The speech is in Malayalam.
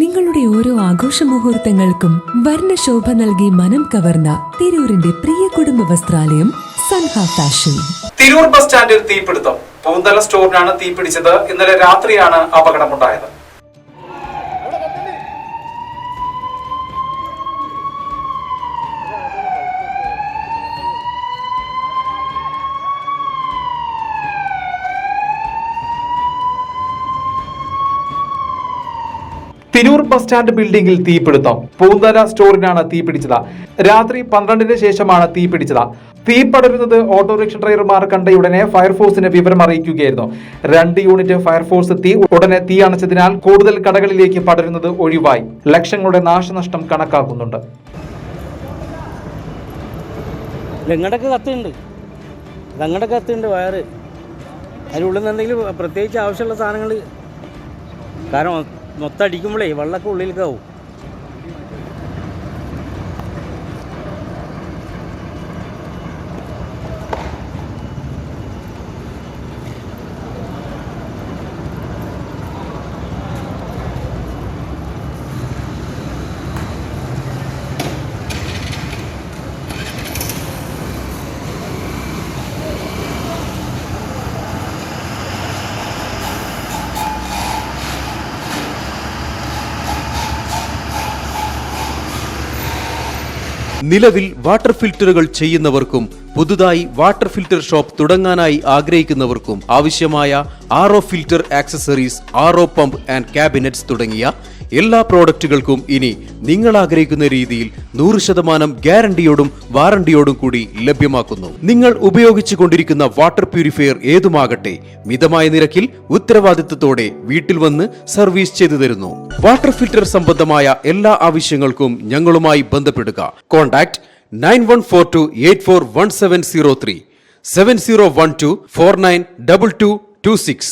നിങ്ങളുടെ ഓരോ ആഘോഷ മുഹൂർത്തങ്ങൾക്കും വർണ്ണശോഭ നൽകി മനം കവർന്ന തിരൂരിന്റെ പ്രിയ കുടുംബ വസ്ത്രാലയം സൻഹ ഫാഷൻ. തിരൂർ ബസ് സ്റ്റാൻഡിൽ തീപിടുത്തം. പൂന്തല സ്റ്റോറിനാണ് തീപിടിച്ചത്. ഇന്നലെ രാത്രിയാണ് അപകടമുണ്ടായത്. തിരൂർ ബസ് സ്റ്റാൻഡ് ബിൽഡിംഗിൽ തീപിടുത്തം. പൂന്തല സ്റ്റോറിനാണ് തീപിടിച്ചത്. രാത്രി 12-ന് ശേഷമാണ് തീപിടിച്ചത്. തീ പടരുന്നത് ഓട്ടോറിക്ഷ ഡ്രൈവർമാർ കണ്ടയുടനെ ഫയർഫോഴ്സിന് വിവരം അറിയിക്കുകയായിരുന്നു. 2 യൂണിറ്റ് ഫയർഫോഴ്സ് എത്തി. ഉടനെ തീ അണച്ചതിനാൽ കൂടുതൽ കടകളിലേക്ക് പടരുന്നത് ഒഴിവായി. ലക്ഷങ്ങളുടെ നാശനഷ്ടം കണക്കാക്കുന്നുണ്ട്. കത്തുണ്ട് വയറ്. അതിനുള്ളിൽ നിന്ന് എന്തെങ്കിലും പ്രത്യേകിച്ച് ആവശ്യമുള്ള സാധനങ്ങൾ, കാരണം മൊത്തടിക്കുമ്പോഴേ വെള്ളമൊക്കെ ഉള്ളിലേക്കാവും. നിലവിൽ വാട്ടർ ഫിൽറ്ററുകൾ ചെയ്യുന്നവർക്കും പുതുതായി വാട്ടർ ഫിൽറ്റർ ഷോപ്പ് തുടങ്ങാനായി ആഗ്രഹിക്കുന്നവർക്കും ആവശ്യമായ RO filter accessories, RO pump and cabinets തുടങ്ങിയ എല്ലാ പ്രോഡക്റ്റുകൾക്കും ഇനി നിങ്ങൾ ആഗ്രഹിക്കുന്ന രീതിയിൽ 100% ഗ്യാരണ്ടിയോടും വാറണ്ടിയോടും കൂടി ലഭ്യമാക്കുന്നു. നിങ്ങൾ ഉപയോഗിച്ചു കൊണ്ടിരിക്കുന്ന വാട്ടർ പ്യൂരിഫയർ ഏതുമാകട്ടെ, മിതമായ നിരക്കിൽ ഉത്തരവാദിത്തത്തോടെ വീട്ടിൽ വന്ന് സർവീസ് ചെയ്തു തരുന്നു. വാട്ടർ ഫിൽറ്റർ സംബന്ധമായ എല്ലാ ആവശ്യങ്ങൾക്കും ഞങ്ങളുമായി ബന്ധപ്പെടുക. കോൺടാക്ട് 9142841703 7012492226.